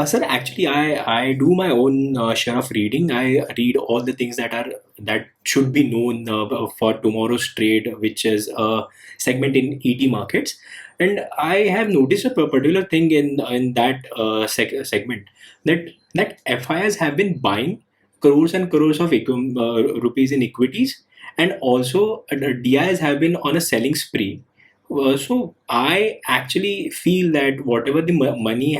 Sir, actually, I do my own share of reading. I read all the things that should be known for tomorrow's trade, which is a segment in ET markets. And I have noticed a particular thing in that segment, that FIs have been buying crores and crores of rupees in equities, and also the DIs have been on a selling spree. So I actually feel that whatever the money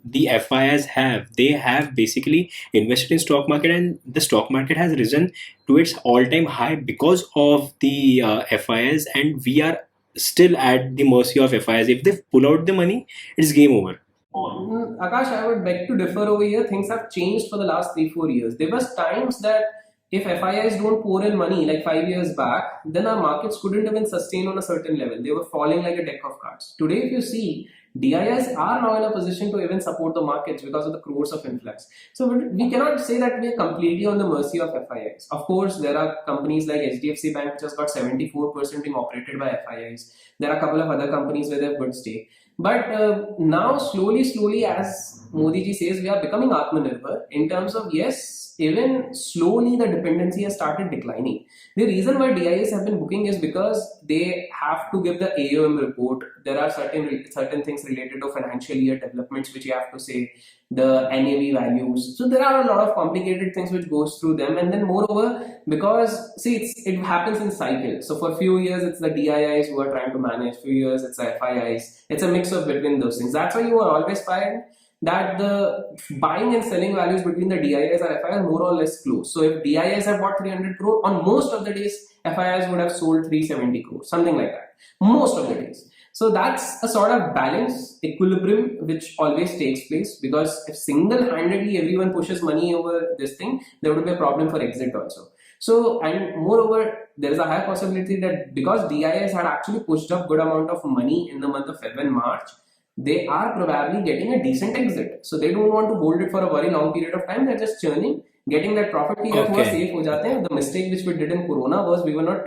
the FIs have, they have basically invested in stock market, and the stock market has risen to its all-time high because of the FIs, and we are still at the mercy of FIs. If they pull out the money, it's game over. Akash, I would beg to differ over here. Things have changed for the last 3, 4 years. There was times that if FIIs don't pour in money like 5 years back, then our markets couldn't even sustain on a certain level. They were falling like a deck of cards. Today, if you see, DIIs are now in a position to even support the markets because of the crores of influx. So we cannot say that we are completely on the mercy of FIIs. Of course, there are companies like HDFC Bank which has got 74% being operated by FIIs. There are a couple of other companies where they have good stake. But now, slowly, as Modi ji says, we are becoming Atmanirbhar in terms of, yes, even slowly the dependency has started declining. The reason why DIS have been booking is because they have to give the AUM report. There are certain things related to financial year developments which you have to say, the NAV values. So there are a lot of complicated things which goes through them, and then moreover, because see, it happens in cycles. So for a few years it's the DIIs who are trying to manage, few years it's the FIIs. It's a mix of between those things. That's why you are always find that the buying and selling values between the DIIs and FIIs are more or less close. So if DIIs have bought 300 crore, on most of the days FIIs would have sold 370 crore, something like that. Most of the days. So that's a sort of balance, equilibrium, which always takes place, because if single-handedly everyone pushes money over this thing, there would be a problem for exit also. So, and moreover, there is a high possibility that because DIS had actually pushed up good amount of money in the month of Feb and March, they are probably getting a decent exit. So they don't want to hold it for a very long period of time. They're just churning, getting that profit. Okay. Safe हो जाते हैं. The mistake which we did in Corona was we were not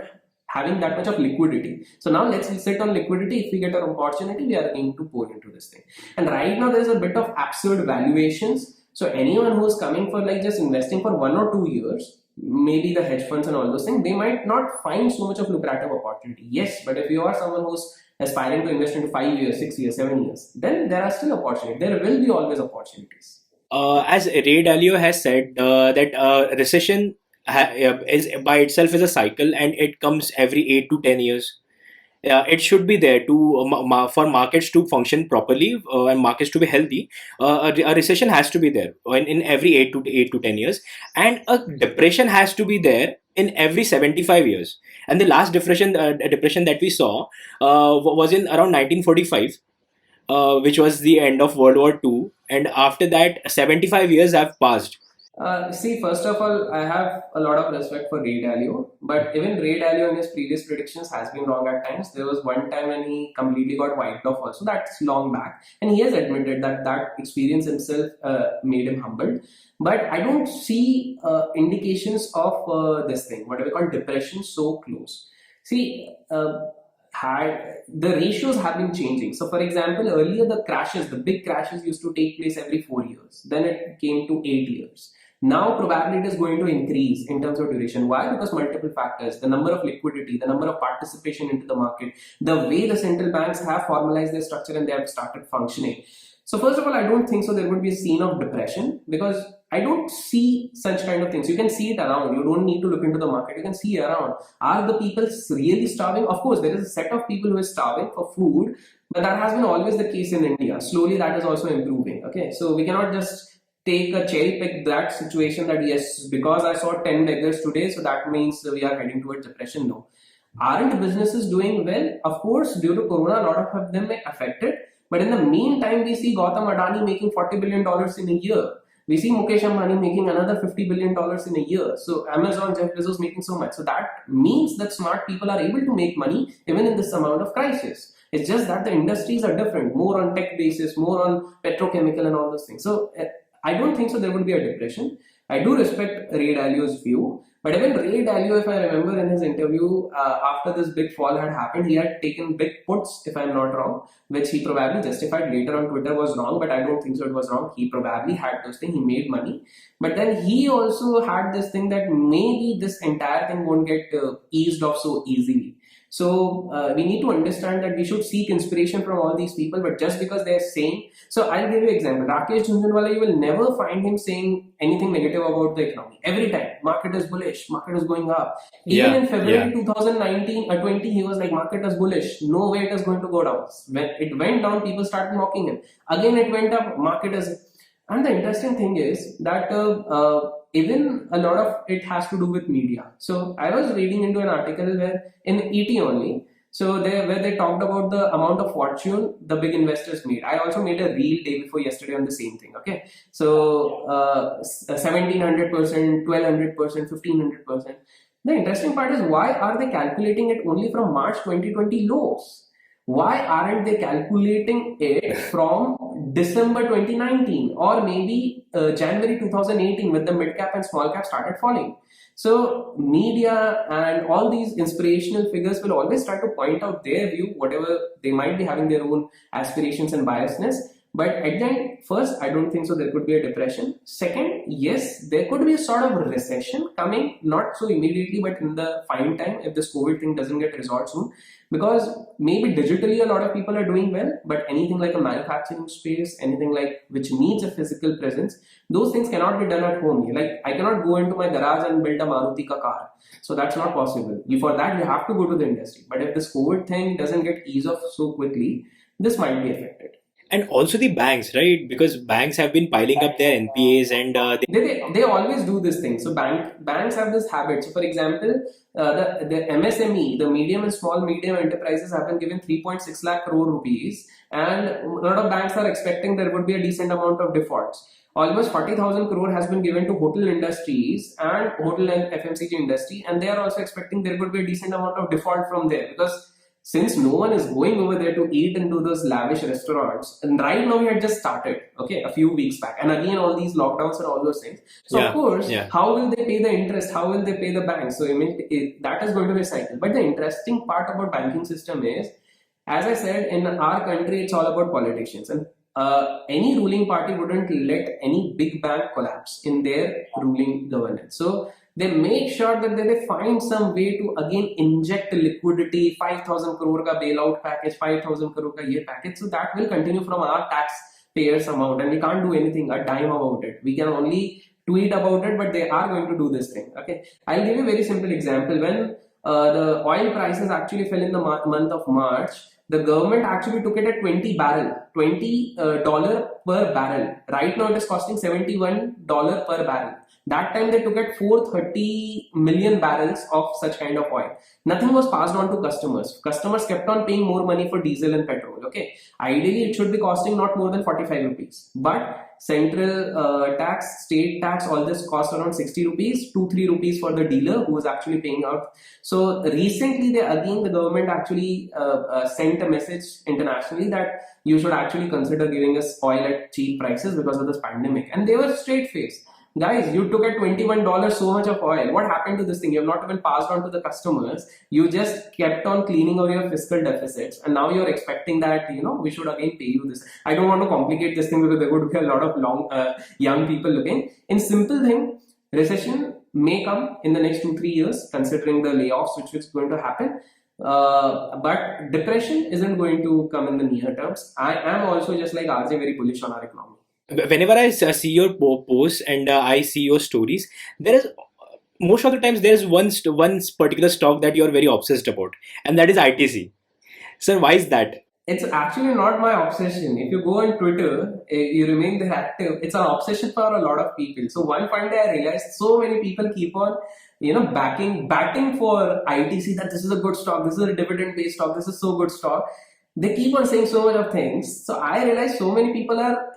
having that much of liquidity. So now let's sit on liquidity. If we get an opportunity, we are going to pour into this thing. And right now there's a bit of absurd valuations. So anyone who's coming for like just investing for 1 or 2 years, maybe the hedge funds and all those things, they might not find so much of lucrative opportunity. Yes, but if you are someone who's aspiring to invest into 5 years, 6 years, 7 years, then there are still opportunities. There will be always opportunities. As Ray Dalio has said, that recession is by itself is a cycle, and it comes every 8 to 10 years. It should be there to for markets to function properly, and markets to be healthy. A recession has to be there in every 8 to 10 years, and a depression has to be there in every 75 years. And the last depression that we saw was in around 1945, which was the end of World War II, and after that 75 years have passed. See, first of all, I have a lot of respect for Ray Dalio, but even Ray Dalio in his previous predictions has been wrong at times. There was one time when he completely got wiped off also, that's long back. And he has admitted that that experience himself made him humbled. But I don't see indications of this thing, what we call depression, so close. See, had the ratios have been changing. So, for example, earlier the crashes, the big crashes used to take place every 4 years. Then it came to 8 years. Now, probably it is going to increase in terms of duration. Why? Because multiple factors: the number of liquidity, the number of participation into the market, the way the central banks have formalized their structure and they have started functioning. So, first of all, I don't think so. There would be a scene of depression because I don't see such kind of things. You can see it around. You don't need to look into the market. You can see around. Are the people really starving? Of course, there is a set of people who is starving for food, but that has been always the case in India. Slowly, that is also improving. Okay, so we cannot just take a cherry pick that situation that yes, because I saw 10 beggars today, so that means we are heading towards depression. No. Aren't businesses doing well? Of course, due to Corona, a lot of them may affected. But in the meantime, we see Gautam Adani making $40 billion in a year. We see Mukesh Ambani making another $50 billion in a year. So Amazon, Jeff Bezos making so much. So that means that smart people are able to make money even in this amount of crisis. It's just that the industries are different, more on tech basis, more on petrochemical and all those things. So I don't think so there would be a depression. I do respect Ray Dalio's view, But even Ray Dalio, if I remember in his interview, after this big fall had happened, he had taken big puts, if I'm not wrong, which he probably justified later on Twitter was wrong, but I don't think so it was wrong. He probably had those things, he made money. But then he also had this thing that maybe this entire thing won't get eased off so easily. So we need to understand that we should seek inspiration from all these people, but just because they're saying, so I'll give you an example. Rakesh Jhunjhunwala, you will never find him saying anything negative about the economy. Every time, market is bullish, market is going up. Even in February 2019 or 20, he was like, market is bullish, no way it is going to go down. When it went down, people started mocking him. Again, it went up, market is. And the interesting thing is that even a lot of it has to do with media. So I was reading into an article where in ET only, so where they talked about the amount of fortune the big investors made. I also made a reel day before yesterday on the same thing. Okay, so 1700%, 1200%, 1500%. The interesting part is, why are they calculating it only from March 2020 lows? Why aren't they calculating it from December 2019 or maybe January 2018 when the mid cap and small cap started falling? So media and all these inspirational figures will always try to point out their view, whatever they might be having their own aspirations and biasness. But at the end, first, I don't think so there could be a depression. Second, yes, there could be a sort of recession coming, not so immediately, but in the fine time if this COVID thing doesn't get resolved soon. Because maybe digitally a lot of people are doing well, but anything like a manufacturing space, anything like which needs a physical presence, those things cannot be done at home. Like I cannot go into my garage and build a Maruti ka car. So that's not possible. For that, you have to go to the industry. But if this COVID thing doesn't get eased off so quickly, this might be affected. And also the banks, right? Because banks have been piling up their NPAs and they always do this thing. So banks have this habit. So for example, the MSME, the medium and small medium enterprises have been given 3.6 lakh crore rupees, and a lot of banks are expecting there would be a decent amount of defaults. Almost 40,000 crore has been given to hotel industries and hotel and FMCG industry, and they are also expecting there would be a decent amount of default from there, because since no one is going over there to eat into those lavish restaurants, and right now we had just started, okay, a few weeks back, and again all these lockdowns and all those things. So of course, how will they pay the interest? How will they pay the banks? So that is going to be a cycle. But the interesting part about banking system is, as I said, in our country, it's all about politicians, and any ruling party wouldn't let any big bank collapse in their ruling governance. So they make sure that they find some way to again inject liquidity, 5,000 crore ka bailout package, 5,000 crore ka ye package. So that will continue from our taxpayers amount, and we can't do anything, a dime about it. We can only tweet about it, but they are going to do this thing. Okay, I'll give you a very simple example. When the oil prices actually fell in the month of March, the government actually took it at $20 per barrel. Right now it is costing $71 per barrel. That time they took at 430 million barrels of such kind of oil. Nothing was passed on to customers. Customers kept on paying more money for diesel and petrol. Okay, ideally it should be costing not more than 45 rupees, but central tax, state tax, all this cost around 60 rupees, 2-3 rupees for the dealer who was actually paying out. So recently the government actually sent a message internationally that you should actually consider giving us oil at cheap prices because of this pandemic, and they were straight faced. Guys, you took at $21 so much of oil. What happened to this thing? You have not even passed on to the customers. You just kept on cleaning out your fiscal deficits, and now you're expecting that we should again pay you this. I don't want to complicate this thing because there would be a lot of young people looking. In simple thing, recession may come in the next 2-3 years, considering the layoffs which is going to happen. But depression isn't going to come in the near terms. I am also, just like RJ, very bullish on our economy. Whenever I see your posts and I see your stories, there is most of the times there is one particular stock that you are very obsessed about, and that is ITC. Sir, why is that? It's actually not my obsession. If you go on Twitter, you remain there active. It's an obsession for a lot of people. So one fine day I realized so many people keep on batting for ITC, that this is a good stock, this is a dividend based stock, this is so good stock. They keep on saying so much of things. So I realized so many people are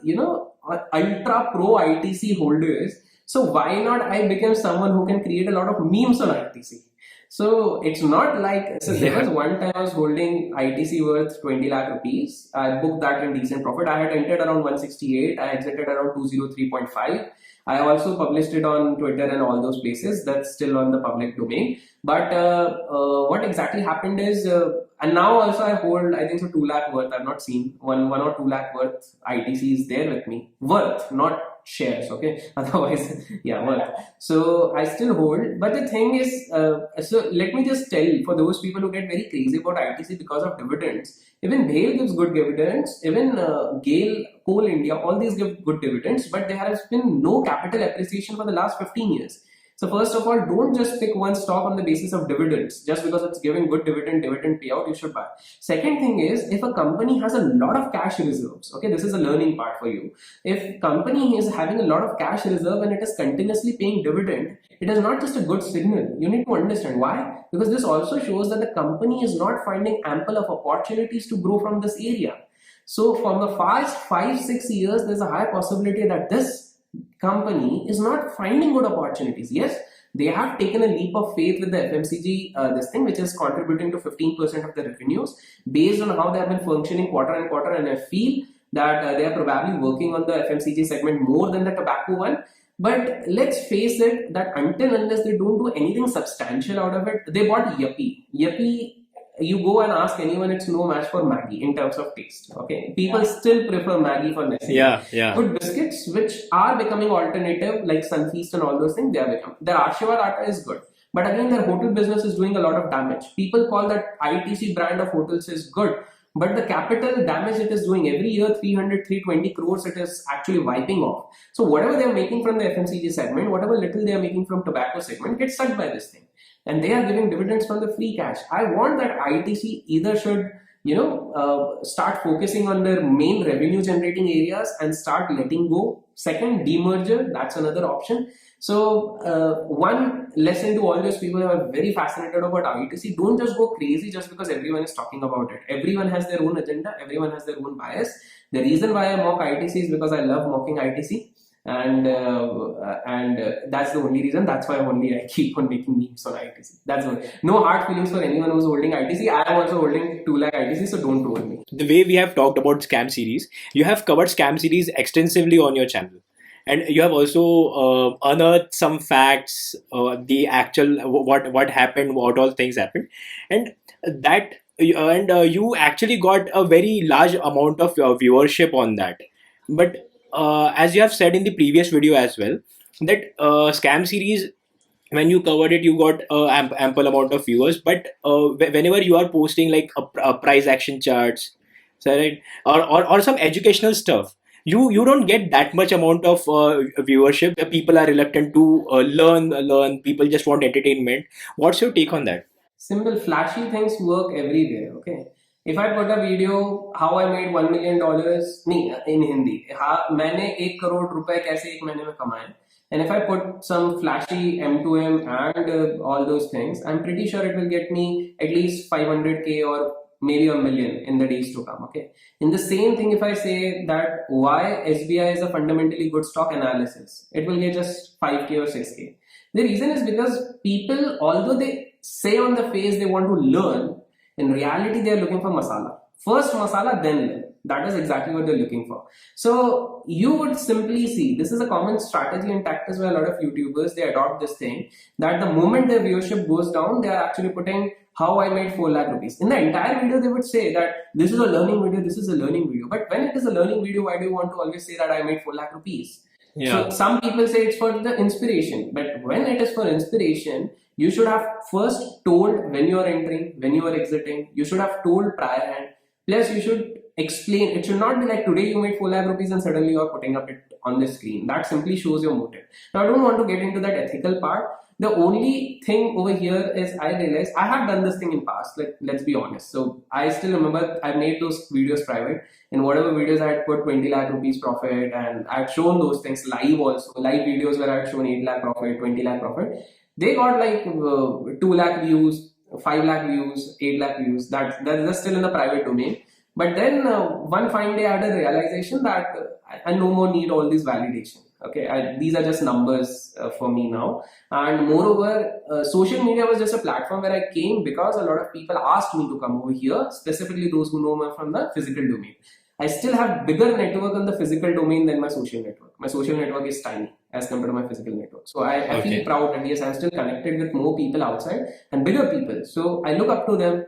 ultra pro ITC holders. So why not I become someone who can create a lot of memes on ITC? So it's not like, there was one time I was holding ITC worth 20 lakh rupees. I booked that in decent profit. I had entered around 168. I exited around 203.5. I also published it on Twitter and all those places. That's still on the public domain. But what exactly happened is, and now also I hold, I think so 2 lakh worth. I've not seen one or 2 lakh worth ITCs there with me. Worth, not shares. Okay. Otherwise, yeah, worth. So I still hold. But the thing is, so let me just tell for those people who get very crazy about ITC because of dividends. Even BHAL gives good dividends. Even GAIL, Coal India, all these give good dividends. But there has been no capital appreciation for the last 15 years. So first of all, don't just pick one stock on the basis of dividends. Just because it's giving good dividend payout, you should buy. Second thing is, if a company has a lot of cash reserves, okay, this is a learning part for you. If company is having a lot of cash reserve and it is continuously paying dividend, it is not just a good signal. You need to understand why. Because this also shows that the company is not finding ample of opportunities to grow from this area. So from the past 5-6 years, there's a high possibility that this company is not finding good opportunities. Yes, they have taken a leap of faith with the FMCG, this thing, which is contributing to 15% of the revenues based on how they have been functioning quarter and quarter. And I feel that they are probably working on the FMCG segment more than the tobacco one. But let's face it, that until unless they don't do anything substantial out of it, they bought Yuppie. Yuppie, you go and ask anyone, it's no match for Maggie in terms of taste. Okay, people still prefer Maggie for Nestle. Yeah. Good biscuits, which are becoming alternative, like Sunfeast and all those things, they are becoming. Their Ashirwad Atta is good, but again, their hotel business is doing a lot of damage. People call that ITC brand of hotels is good, but the capital damage it is doing every year, 300-320 crores, it is actually wiping off. So whatever they are making from the FMCG segment, whatever little they are making from tobacco segment, gets sucked by this thing. And they are giving dividends from the free cash. I want that ITC either should, start focusing on their main revenue generating areas and start letting go. Second, demerger, that's another option. So one lesson to all those people who are very fascinated about ITC, don't just go crazy just because everyone is talking about it. Everyone has their own agenda, everyone has their own bias. The reason why I mock ITC is because I love mocking ITC. And that's the only reason. That's why only I keep on making memes on ITC. That's all. No hard feelings for anyone who's holding ITC. I am also holding 2 lakh ITC, so don't troll me. The way we have talked about scam series, you have covered scam series extensively on your channel. And you have also unearthed some facts, the actual what happened, what all things happened, and that you actually got a very large amount of viewership on that. But as you have said in the previous video as well, that scam series, when you covered it, you got ample amount of viewers. But whenever you are posting like a price action charts, so right, or some educational stuff, you don't get that much amount of viewership. People are reluctant to learn. People just want entertainment. What's your take on that? Simple, flashy things work everywhere. Okay. If I put a video, how I made $1 million, नहीं, in Hindi, मैंने 1 crore रुपए कैसे एक महीने में कमाए. And if I put some flashy M2M and all those things, I'm pretty sure it will get me at least 500k or maybe 1 million in the days to come. Okay. In the same thing, if I say that why SBI is a fundamentally good stock analysis, it will get just 5k or 6k. The reason is because people, although they say on the face they want to learn, in reality they are looking for masala. First masala, then learn. That is exactly what they're looking for. So you would simply see, this is a common strategy and tactics where a lot of YouTubers, they adopt this thing, that the moment their viewership goes down, they are actually putting how I made 4 lakh rupees. In the entire video, they would say that this is a learning video, this is a learning video. But when it is a learning video, why do you want to always say that I made 4 lakh rupees? Yeah. So some people say it's for the inspiration, but when it is for inspiration, you should have first told when you are entering, when you are exiting, you should have told prior hand. Plus you should explain, it should not be like today you made 4 lakh rupees and suddenly you are putting up it on the screen. That simply shows your motive. Now I don't want to get into that ethical part. The only thing over here is I realized I have done this thing in past, like let's be honest. So I still remember I made those videos private. In whatever videos I had put 20 lakh rupees profit, and I had shown those things live also, live videos where I had shown 8 lakh profit, 20 lakh profit. They got like 2 lakh views, 5 lakh views, 8 lakh views. That's still in the private domain. But then one fine day I had a realization that I no more need all this validation. Okay, these are just numbers for me now. And moreover, social media was just a platform where I came because a lot of people asked me to come over here, specifically those who know me from the physical domain. I still have bigger network on the physical domain than my social network. My social network is tiny. as compared to my physical network. So I feel Okay. proud that yes, I'm still connected with more people outside and bigger people. So I look up to them.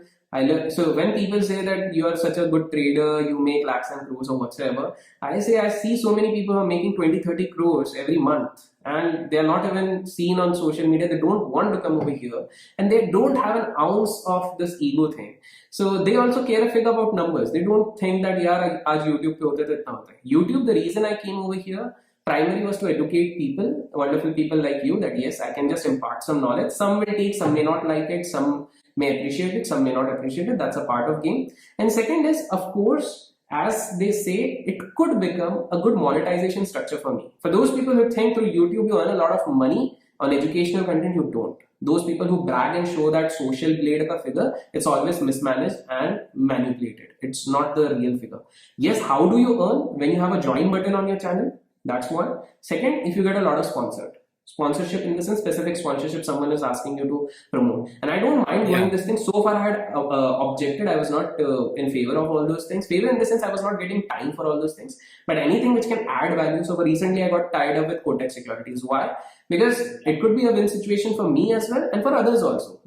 So when people say that you are such a good trader, you make lakhs and crores or whatsoever, I say I see so many people who are making 20, 30 crores every month, and they are not even seen on social media. They don't want to come over here, and they don't have an ounce of this ego thing. So they also care a fig about numbers. They don't think that यार आज YouTube पे होते तो इतना होता है. YouTube, the reason I came over here primary was to educate people, wonderful people like you, that yes, I can just impart some knowledge. Some will take, some may not like it, some may appreciate it, some may not appreciate it. That's a part of game. And second is, of course, as they say, it could become a good monetization structure for me. For those people who think through YouTube you earn a lot of money on educational content, you don't. Those people who brag and show that social blade ka figure, it's always mismanaged and manipulated. It's not the real figure. Yes, how do you earn? When you have a join button on your channel, that's one. Second, if you get a lot of sponsorship, in the sense specific sponsorship, someone is asking you to promote, and I don't mind doing this thing. So far I had objected. I was not in favor of all those things. Favor in the sense I was not getting time for all those things, but anything which can add value. So recently I got tied up with technicalities. Why? Because it could be a win situation for me as well and for others also.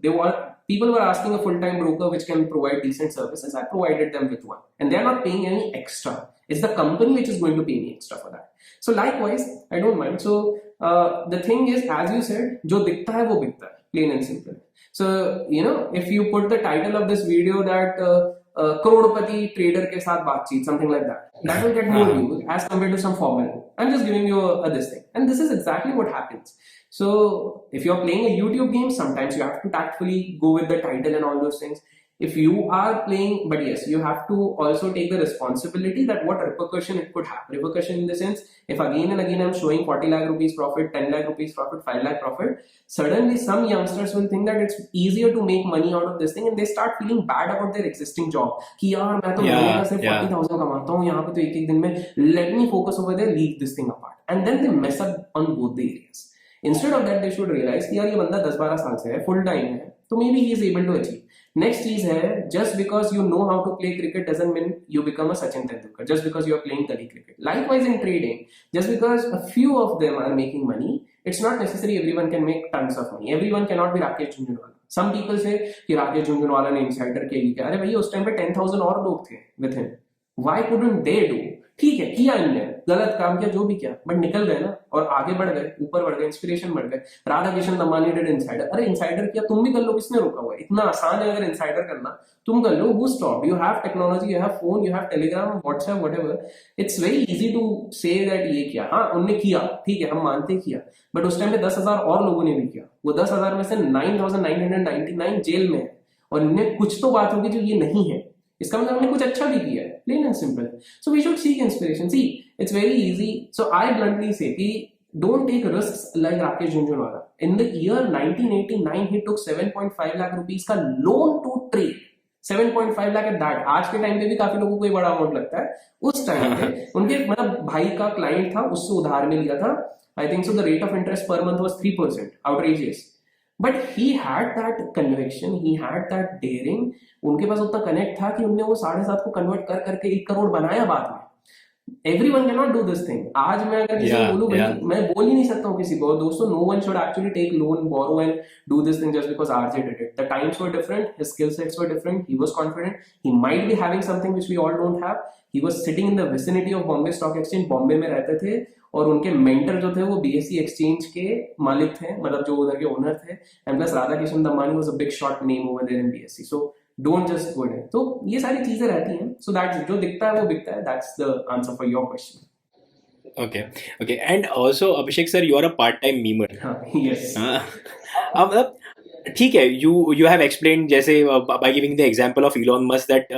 People were asking a full-time broker which can provide decent services. I provided them with one, and they're not paying any extra. It's the company which is going to pay me extra for that. So likewise, I don't mind. So the thing is, as you said, जो दिखता है वो बिकता है, plain and simple. So if you put the title of this video that Crorepati trader के साथ बातचीत, something like that, that will get more views as compared to some formal. I'm just giving you this thing, and this is exactly what happens. So if you're playing a YouTube game, sometimes you have to tactfully go with the title and all those things. If you are playing, but yes, you have to also take the responsibility that what repercussion it could have. Repercussion in the sense, if again and again I'm showing 40 lakh rupees profit, 10 lakh rupees profit, 5 lakh profit, suddenly some youngsters will think that it's easier to make money out of this thing, and they start feeling bad about their existing job. कि यार मैं तो महीने का सिर्फ 40,000 कमाता हूँ, यहाँ पे तो एक दिन में, let me focus over there, leave this thing apart. And then they mess up on both the areas. Instead of that, they should realize कि यार ये बंदा 10-12 साल से है, full time है, तो maybe he is able to achieve. Next चीज है, just because you know how to play cricket doesn't mean you become a Sachin Tendulkar. Just because you are playing gully cricket. Likewise in trading, just because a few of them are making money, it's not necessary everyone can make tons of money. Everyone cannot be Rakesh Jhunjhunwala. Some people say कि राकेश झुंझुनवाला ने insider के लिए किया. अरे भैया उस time पे 10,000 और लोग थे with him. Why couldn't they do? ठीक है, किया इनने, गलत काम किया, जो भी किया, बट निकल गए ना, और आगे बढ़ गए, ऊपर बढ़ गए, इंस्पिरेशन बढ़ गए. Radha Kishan Damani did insider. अरे इनसाइडर किया, तुम भी कर लो, किसने रोका हुआ है? इतना आसान है अगर इनसाइडर करना, तुम कर लो. Who stop? You have technology, you have phone, you have Telegram, WhatsApp, whatever. It's very easy to say that ये किया. हाँ, उनने किया, ठीक है, हम मानते किया, बट उस टाइम पे 10,000 और लोगों ने भी किया. वो 10,000 में से 9,999 जेल में है, और इनने कुछ तो बात होगी जो ये नहीं है. इसका मतलब हमने कुछ अच्छा भी किया है, plain and simple. So we should seek inspiration. See, it's very easy. So I bluntly say, don't take risks like Rakesh Jhunjhunwala. In the year 1989, he took 7.5 lakh rupees का loan to trade. 7.5 lakh at that. आज के time पे भी काफी लोगों को ये बड़ा अमाउंट लगता है. उस टाइम पे उनके मतलब भाई का क्लाइंट था, उससे उधार में लिया था. I think so the rate of interest per month was 3%. Outrageous. But he had that conviction, he had that daring. उनके पास उतना कनेक्ट था कि उनने वो 7.5 को कन्वर्ट कर करके 1 करोड़ बनाया बाद में. Everyone cannot do this thing. आज मैं अगर किसी को बोलूं, मैं बोल ही नहीं सकता हूँ किसी को, दोस्तों, no one should actually take loan, borrow and do this thing just because RJ did it. The times were different, his skill sets were different, he was confident, he might be having something which we all don't have. He was sitting in the vicinity of Bombay Stock Exchange, Bombay में रहते थे, और उनके mentor जो थे वो BSE exchange के मालिक थे, मतलब जो उधर के ओनर थे. And plus Radha Kishan Damani was a big shot name over there in BSE. So don't just go there. तो ये सारी चीजें रहती हैं. सो दैट्स, जो दिखता है वो बिकता है. That's the answer for your question. Okay. And also, Abhishek sir, you are a part-time memer. Yes. मतलब ठीक है, you have explained जैसे by giving the example of Elon Musk that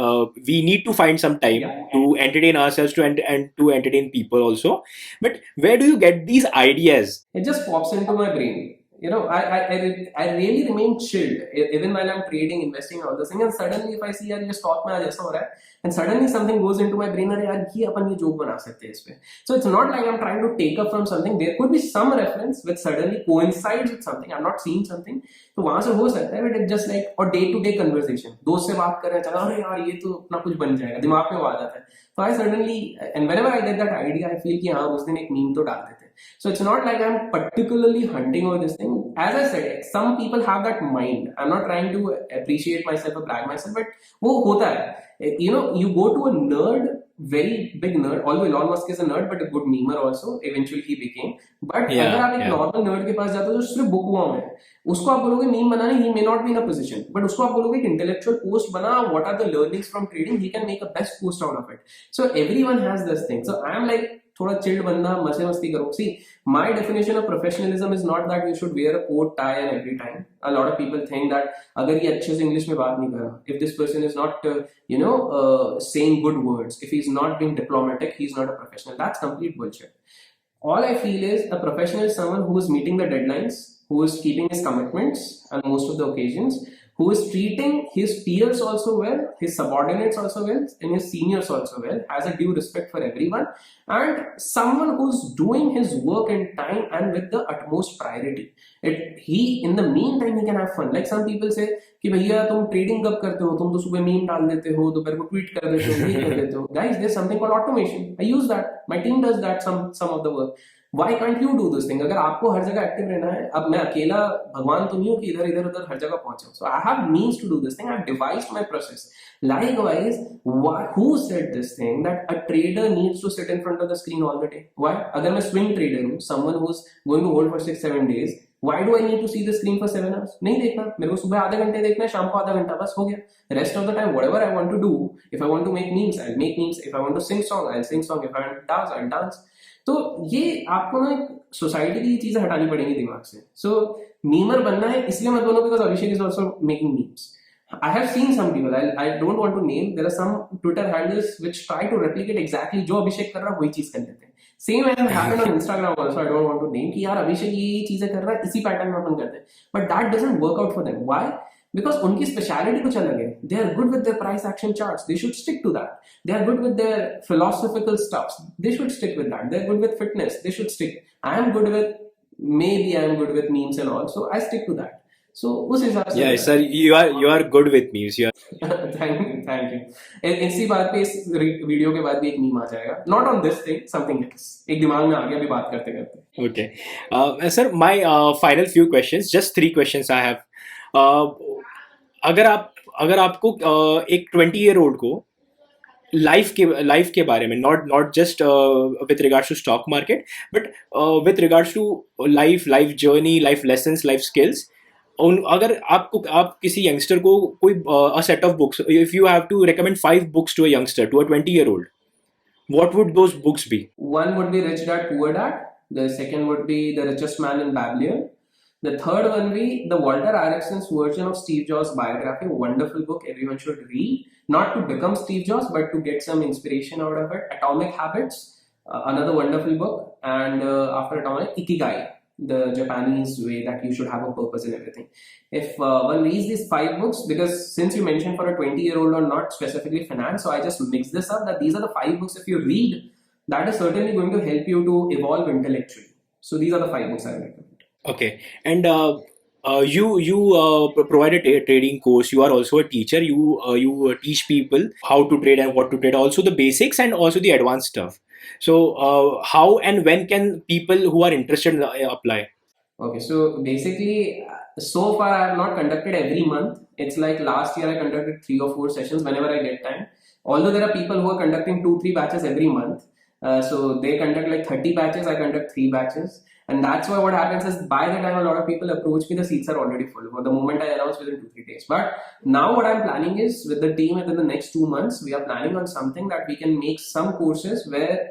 we need to find some time to entertain ourselves and to entertain people also. But where do you get these ideas? It just pops into my brain. I really remain chilled even while I'm trading, investing, all those things. And suddenly, if I see यार ये stock में आज ऐसा हो रहा है, and suddenly something goes into my brain, अरे यार ये अपन ये joke बना सकते हैं इस पे. So it's not like I'm trying to take up from something. There could be some reference which suddenly coincides with something. I'm not seeing something. तो वहां से हो सकता है, but it's just like और day to day conversation. दोस्त से बात कर रहे हैं, चला अरे यार ये तो अपना कुछ बन जाएगा, दिमाग में वो आ जाता है. So I suddenly, and whenever I get that idea, I feel कि हाँ उस दिन एक मीम तो डाल देते. So it's not like I'm particularly hunting over this thing. As I said, some people have that mind. I'm not trying to appreciate myself or brag myself, but वो होता है. You know, you go to a nerd, very big nerd, although Elon Musk is a nerd but a good memer also, eventually he became. But अगर Yeah, आप एक yeah. Normal nerd के पास जाते हो जो सिर्फ बुकवर्म है, उसको आप बोलोगे मीम बनाने, he may not be in a position, but उसको आप बोलोगे एक इंटेलेक्चुअल पोस्ट बना, what are the learnings from trading, he can make a best post out of it. So everyone has this thing. So I am like थोड़ा chilled बनना, मजे मस्ती करो. See, my definition of professionalism is not that you should wear a coat, tie and every time. A lot of people think that अगर ये अच्छे से English में बात नहीं कर रहा, if this person is not saying good words, if he's not being diplomatic, he's not a professional. That's complete bullshit. All I feel is a professional is someone who is meeting the deadlines, who is keeping his commitments on most of the occasions, who is treating his peers also well, his subordinates also well, and his seniors also well, has a due respect for everyone, and someone who's doing his work in time and with the utmost priority. He, in the meantime, he can have fun. Like some people say कि भैया तुम trading कब करते हो, तुम तो सुबह meme डाल देते हो, दोपहर को ट्वीट कर देते हो, ये कर देते हो. Guys, there's something called automation. I use that. My team does that some of the work. Why can't you do this thing? अगर आपको हर जगह एक्टिव रहना है, अब मैं अकेला भगवान तो नहीं हूँ कि इधर इधर उधर हर जगह पहुंचाऊं. So I have means to do this thing. I've devised my process. Likewise, who said this thing that a trader needs to sit in front of the screen all the day? Why? अगर मैं swing trader हूँ, someone who's going to hold for 6-7 days, why do I need to see the screen for 7 hours? नहीं देखना, मेरे को सुबह आधे घंटे देखना है, शाम को आधा घंटा, बस हो गया. The rest of the time, whatever I want to do, if I want to make memes, I'll make memes. If I want to sing song, I'll sing song. If I want to dance, I'll dance. तो ये आपको ना एक society की चीजें हटानी पड़ेंगी दिमाग से. सो मीमर बनना है इसलिए मत बनो because Abhishek is also making memes. I have seen some people, I don't want to name, there are some Twitter handles which try to replicate exactly जो अभिषेक कर रहा है वही चीज कर लेते हैं. Same as happened on Instagram also, I don't want to name कि यार अभिषेक ये चीजें कर रहा है इसी पैटर्न में अपन करते हैं. But that doesn't work out for them. Why? Because उनकी स्पेशलिटी कुछ अलग है. They are good with their price action charts. They should stick to that. They are good with their philosophical stuff. They should stick with that. They are good with fitness. They should stick. I am good with memes and all. So I stick to that. So उस हिसाब से. Yeah, sir, you are good with memes. You are. Thank you. इसी बात पे इस video के बाद भी एक मीम आ जाएगा. Not on this thing, something else. एक दिमाग में आ गया अभी बात करते करते. Okay. Sir, my final few questions, just 3 questions I have. अगर आपको एक 20-year-old को लाइफ के बारे में, not just with regards to stock market, but with regards to life journey, life lessons, life skills, अगर आप किसी यंगस्टर को कोई a set of books, if you have to recommend 5 books to a youngster, to a 20-year-old, what would those books be? One would be Rich Dad Poor Dad. The second would be The Richest Man in Babylon. The third one will be the Walter Isaacson's version of Steve Jobs' biography. Wonderful book, everyone should read. Not to become Steve Jobs, but to get some inspiration out of it. Atomic Habits, another wonderful book. And after Atomic, Ikigai, the Japanese way that you should have a purpose in everything. If one reads these 5 books, because since you mentioned for a 20-year-old or not specifically finance, so I just mixed this up, that these are the 5 books if you read, that is certainly going to help you to evolve intellectually. So these are the 5 books I recommend. Okay. And you provide a trading course. You are also a teacher. You teach people how to trade and what to trade, also the basics and also the advanced stuff. So how and when can people who are interested apply? Okay, so basically, so far I have not conducted every month. It's like last year I conducted 3 or 4 sessions whenever I get time. Although there are people who are conducting 2-3 batches every month. So they conduct like 30 batches, I conduct 3 batches. And that's why what happens is by the time a lot of people approach me, the seats are already full. For the moment I announce within 2-3 days. But now what I'm planning is with the team within the next 2 months, we are planning on something that we can make some courses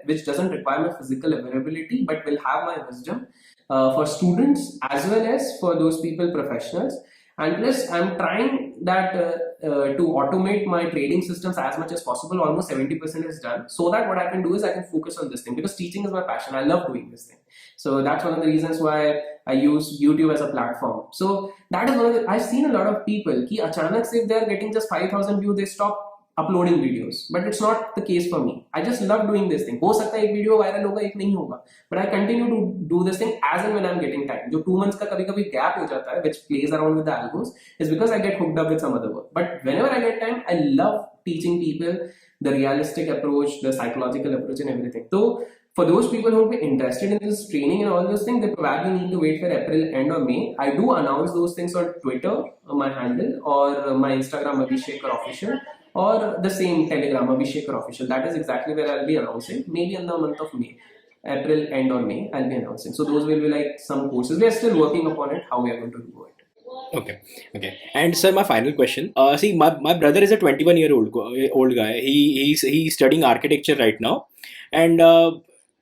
which doesn't require my physical availability, but will have my wisdom for students as well as for those people, professionals. And plus, I'm trying that to automate my trading systems as much as possible. Almost 70% is done. So that what I can do is I can focus on this thing because teaching is my passion. I love doing this thing. So that's one of the reasons why I use YouTube as a platform. So that is one of the. I've seen a lot of people ki achanak se if they are getting just 5,000 views, they stop uploading videos. But it's not the case for me. I just love doing this thing. हो सकता है एक video viral होगा, एक नहीं होगा. But I continue to do this thing as and when I'm getting time. जो 2 months का कभी-कभी gap हो जाता है, which plays around with the algos, is because I get hooked up with some other work. But whenever I get time, I love teaching people the realistic approach, the psychological approach and everything. So For those people who are interested in this training and all those things, they probably need to wait for April end or May. I do announce those things on Twitter, my handle, or my Instagram, Abhishek or official, or the same Telegram, Abhishek or official. That is exactly where I'll be announcing. Maybe in the month of May, April end or May, I'll be announcing. So those will be like some courses. We are still working upon it, how we are going to do it. Okay, okay. And sir, my final question. See, my brother is a 21-year-old guy. He's studying architecture right now, and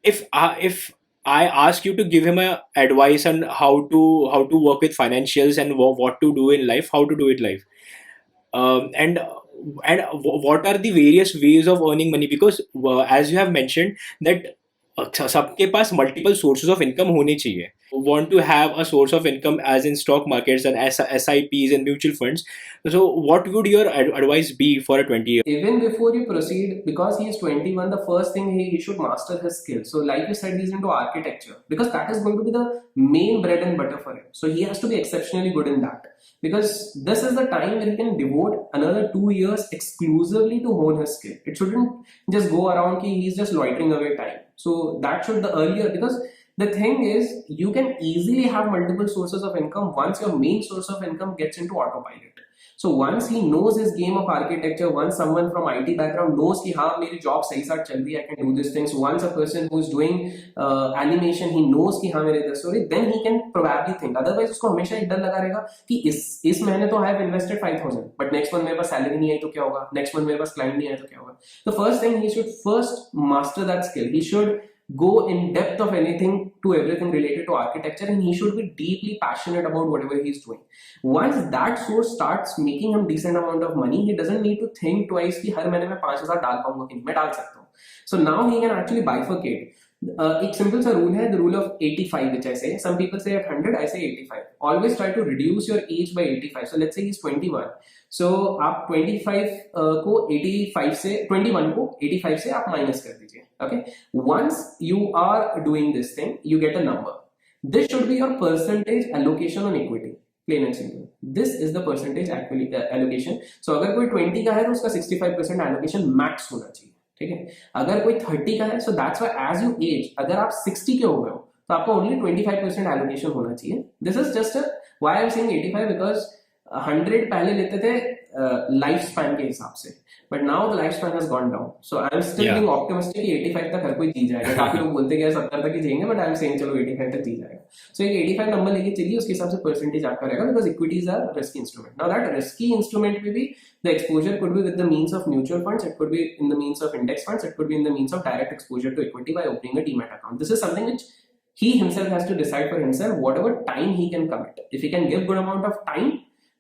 if I ask you to give him a advice on how to work with financials and what to do in life, how to do it life, and what are the various ways of earning money? Because as you have mentioned that सबके पास multiple sources of income होने चाहिए. Want to have a source of income as in stock markets and SIPs and mutual funds. So what would your advice be for a 20-year? Even before you proceed, because he is 21, the first thing he should master his skill. So like you said, he's into architecture, because that is going to be the main bread and butter for him. So he has to be exceptionally good in that, because this is the time where he can devote another 2 years exclusively to hone his skill. It shouldn't just go around ki he's just loitering away time. So that should the earlier, because the thing is, you can easily have multiple sources of income once your main source of income gets into autopilot. So once he knows his game of architecture, once someone from IT background knows कि हाँ मेरी job सही साथ चल रही है, I can do these things. Once a person who is doing animation, he knows कि हाँ मेरे इधर story, then he can probably think. Otherwise उसको हमेशा एक डर लगा रहेगा कि इस महीने तो I have invested 5,000, but next month मेरे पास salary नहीं आई तो क्या होगा? Next month मेरे पास client नहीं आया तो क्या होगा? The first thing, he should first master that skill. He should go in depth of anything to everything related to architecture, and he should be deeply passionate about whatever he's doing. Once that source starts making him decent amount of money, he doesn't need to think twice कि हर महीने में 5,000 डाल पाऊंगा कि नहीं, मैं डाल सकता हूँ. So now he can actually bifurcate. एक simple सा rule है, the rule of 85, which I say. Some people say at 100, I say 85. Always try to reduce your age by 85. So let's say he's 21. So आप 25 को 85 से 21 को 85 से आप minus कर दीजिए. Okay. Once you are doing this thing, you get a number. This should be your percentage allocation on equity. Plain and simple. This is the percentage allocation. So अगर कोई 20 का है तो उसका 65% allocation max होना चाहिए. ठीक है. अगर कोई 30 का है, so that's why as you age, अगर आप 60 के हो गए हो तो आपको only 25% allocation होना चाहिए. This is just a why I'm saying 85, because 100 पहले लेते थे लाइफ स्पैन के हिसाब से, but now the life span has gone down. So I am still being optimistic कि 85 तक हर कोई जी जाएगा. काफी लोग बोलते हैं कि 70 तक ही जिएंगे, बट आई एम सेइंग चलो 85 तक जी जाएगा. सो एक 85 नंबर लेके चलिए, उसके हिसाब से परसेंटेज आपका रहेगा, because equities are risky instrument. Now that risky instrument में भी the exposure could be with the means of mutual funds, it could be in the means of index funds, it could be in the means of direct exposure to equity by opening a demat account. This is something which he himself has to decide for himself, whatever time he can commit. If he can give good amount of time,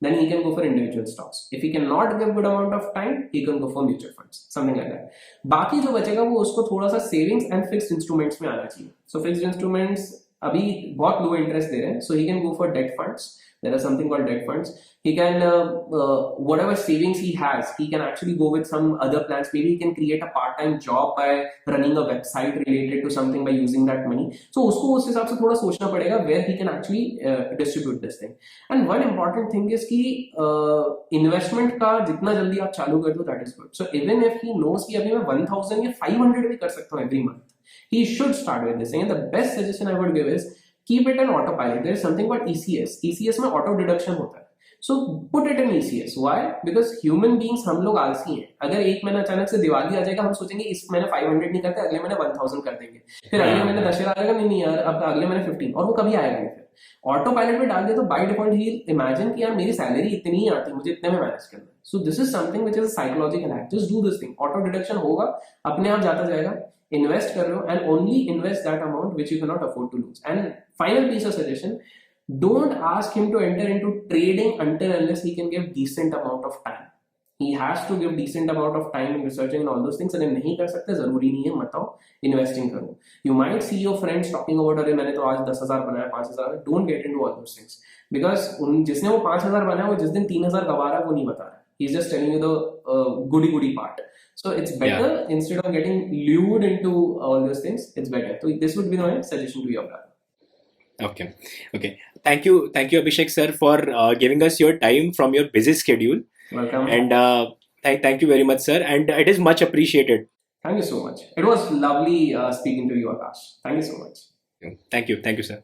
then he can go for individual stocks. If he cannot give good amount of time, he can go for mutual funds, something like that. बाकी जो बचेगा वो उसको थोड़ा सा savings and fixed instruments में आना चाहिए. So fixed instruments अभी बहुत low interest दे रहे हैं, so he can go for debt funds. There is something called debt funds. He can whatever savings he has, he can actually go with some other plans. Maybe he can create a part-time job by running a website related to something by using that money. So उसको उस हिसाब से थोड़ा सोचना पड़ेगा where he can actually distribute this thing. And one important thing is कि investment का जितना जल्दी आप चालू कर दो, that is good. So even if he knows कि अभी मैं 1,000 या 500 भी कर सकता हूँ every month, he should start with this thing. And the best suggestion I would give is keep it on autopilot. There is something called ECS. ECS में auto deduction होता है. So put it in ECS. Why? Because human beings हम लोग आलसी हैं. अगर एक महीना अचानक से दिवाली आ जाएगा, हम सोचेंगे इस महीने 500 नहीं करते, अगले महीने 1,000 कर देंगे. फिर अगले महीने दशहरा आएगा, नहीं यार अब अगले महीने 15, और वो कभी आएगा नहीं. फिर ऑटो पायलट में डाल दे तो बाय डिफॉल्ट ही इमेजिन कि यार मेरी सैलरी इतनी ही आती है, मुझे इतने में मैनेज करना है. So this is something which is a psychological hack. Just do this thing. Auto deduction होगा, अपने आप जाता जाएगा. Invest कर रहे हो and only invest that amount which you cannot afford to lose. And final piece of suggestion, don't ask him to enter into trading until unless he can give decent amount of time. He has to give decent amount of time in researching and all those things. अगर नहीं कर सकते, जरूरी नहीं है, मत आओ investing करो. You might see your friends talking about अरे मैंने तो आज 10,000 बनाया, 5,000. Don't get into all those things, because जिसने वो 5,000 बनाया, वो जिस दिन 3,000 गवा रहा है वो नहीं बता रहा. He's just telling you the goody part. So it's better, instead of getting lured into all those things, it's better. So this would be my suggestion to your brother. Okay. Thank you, Abhishek sir, for giving us your time from your busy schedule. Welcome. And thank you very much, sir. And it is much appreciated. Thank you so much. It was lovely speaking to you, Akash. Thank you so much. Thank you, sir.